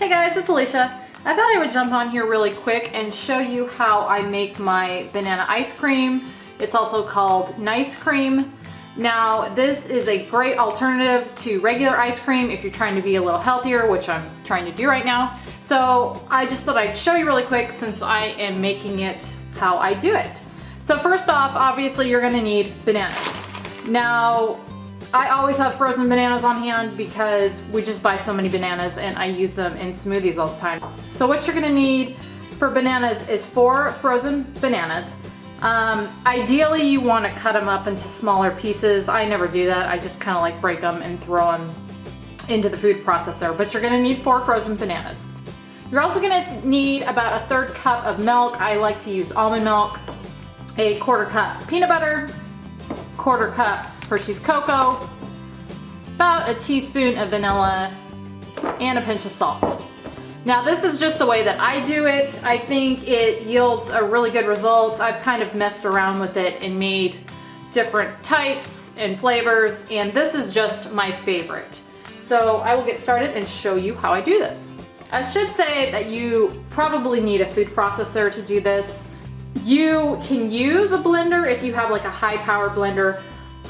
Hey guys, it's Alicia. I thought I would jump on here really quick and show you how I make my banana ice cream. It's also called nice cream. Now, this is a great alternative to regular ice cream if you're trying to be a little healthier, which I'm trying to do right now. So I just thought I'd show you really quick since I am making it how I do it. So first off, obviously you're gonna need bananas. Now, I always have frozen bananas on hand because we just buy so many bananas and I use them in smoothies all the time. So what you're gonna need for bananas is 4 frozen bananas. Ideally you want to cut them up into smaller pieces. I never do that. I just kind of like break them and throw them into the food processor. But you're gonna need 4 frozen bananas. You're also gonna need about a 1/3 cup of milk. I like to use almond milk, a 1/4 cup peanut butter, 1/4 cup Hershey's cocoa, about a teaspoon of vanilla, and a pinch of salt. Now this is just the way that I do it. I think it yields a really good result. I've kind of messed around with it and made different types and flavors, and this is just my favorite. So I will get started and show you how I do this. I should say that you probably need a food processor to do this. You can use a blender if you have like a high power blender.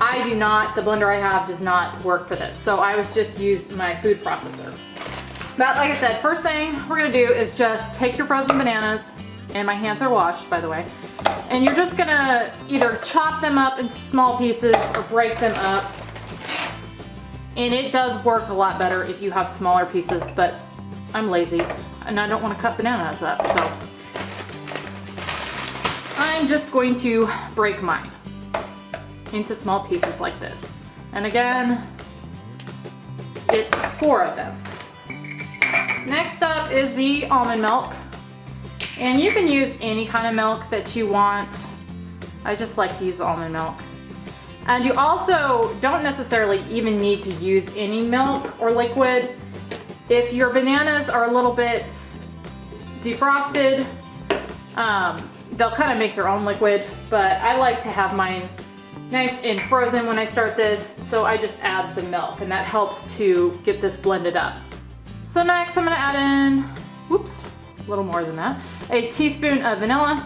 I do not. The blender I have does not work for this. So I was just use my food processor. But like I said, first thing we're gonna do is just take your frozen bananas, and my hands are washed by the way, and you're just gonna either chop them up into small pieces or break them up. And it does work a lot better if you have smaller pieces, but I'm lazy and I don't want to cut bananas up, so I'm just going to break mine into small pieces like this. And again, it's 4 of them. Next up is the almond milk. And you can use any kind of milk that you want. I just like to use almond milk. And you also don't necessarily even need to use any milk or liquid. If your bananas are a little bit defrosted, they'll kind of make their own liquid, but I like to have mine nice and frozen when I start this, so I just add the milk, and that helps to get this blended up. So next I'm gonna add in, whoops, a little more than that, a teaspoon of vanilla.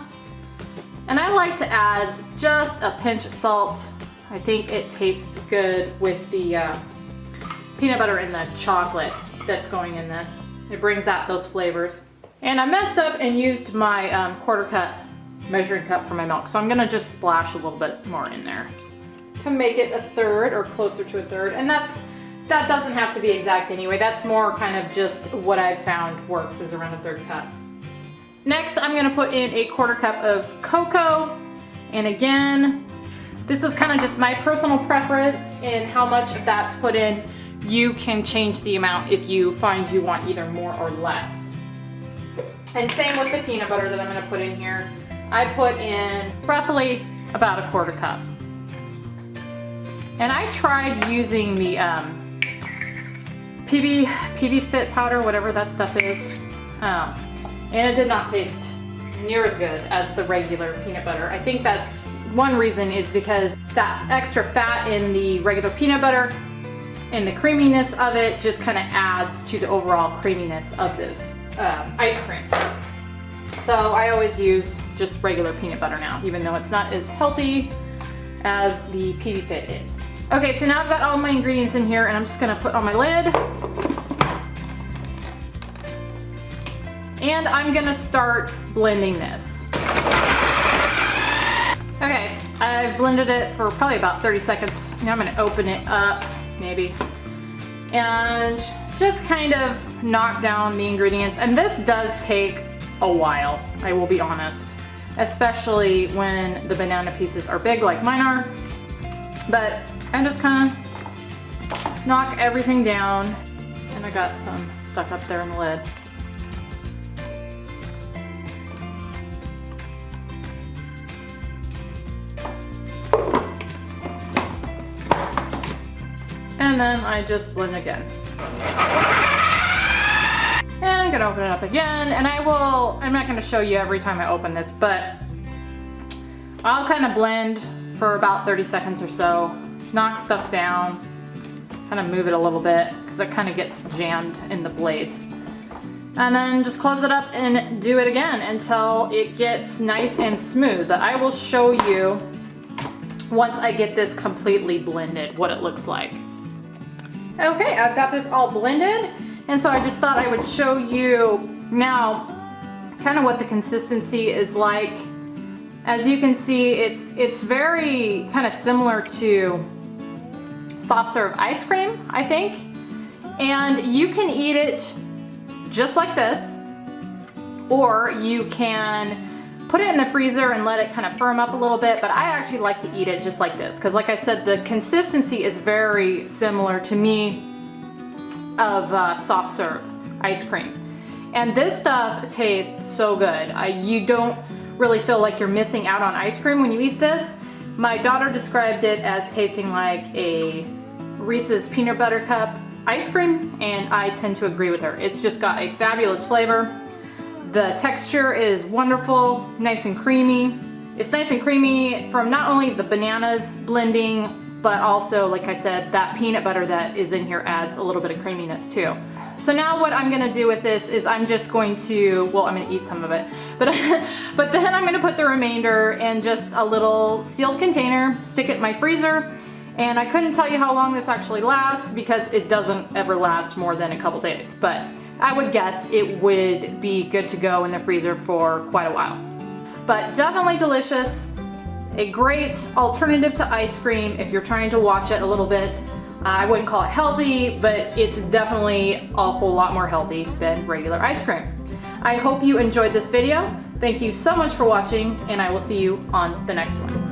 And I like to add just a pinch of salt. I think it tastes good with the peanut butter and the chocolate that's going in this. It brings out those flavors. And I messed up and used my 1/4 cup measuring cup for my milk, so I'm gonna just splash a little bit more in there to make it a 1/3 or closer to a 1/3. And that doesn't have to be exact anyway. That's more kind of just what I've found works, is around a 1/3 cup. Next, I'm gonna put in a 1/4 cup of cocoa. And again, this is kind of just my personal preference in how much of that to put in. You can change the amount if you find you want either more or less. And same with the peanut butter that I'm gonna put in here. I put in roughly about a 1/4 cup. And I tried using the PB Fit powder, whatever that stuff is, and it did not taste near as good as the regular peanut butter. I think that's one reason is because that extra fat in the regular peanut butter and the creaminess of it just kind of adds to the overall creaminess of this ice cream. So I always use just regular peanut butter now, even though it's not as healthy as the PB Fit is. Okay, so now I've got all my ingredients in here, and I'm just gonna put on my lid. And I'm gonna start blending this. Okay, I've blended it for probably about 30 seconds. Now I'm gonna open it up, maybe, and just kind of knock down the ingredients. And this does take a while, I will be honest, especially when the banana pieces are big like mine are. But I just kind of knock everything down, and I got some stuck up there in the lid. And then I just blend again. And I'm gonna open it up again, and I'm not gonna show you every time I open this, but I'll kind of blend for about 30 seconds or so, knock stuff down, kind of move it a little bit because it kind of gets jammed in the blades. And then just close it up and do it again until it gets nice and smooth. But I will show you once I get this completely blended what it looks like. Okay, I've got this all blended, and so I just thought I would show you now kind of what the consistency is like. As you can see, it's very kind of similar to soft serve ice cream, I think. And you can eat it just like this, or you can put it in the freezer and let it kind of firm up a little bit, but I actually like to eat it just like this because, like I said, the consistency is very similar to me of soft serve ice cream. And this stuff tastes so good. You don't really feel like you're missing out on ice cream when you eat this. My daughter described it as tasting like a Reese's peanut butter cup ice cream, and I tend to agree with her. It's just got a fabulous flavor. The texture is wonderful, nice and creamy. It's nice and creamy from not only the bananas blending, but also, like I said, that peanut butter that is in here adds a little bit of creaminess too. So now what I'm gonna do with this is I'm just going to, well, I'm gonna eat some of it, but then I'm gonna put the remainder in just a little sealed container, stick it in my freezer, and I couldn't tell you how long this actually lasts because it doesn't ever last more than a couple days, but I would guess it would be good to go in the freezer for quite a while. But definitely delicious, a great alternative to ice cream if you're trying to watch it a little bit. I wouldn't call it healthy, but it's definitely a whole lot more healthy than regular ice cream. I hope you enjoyed this video. Thank you so much for watching, and I will see you on the next one.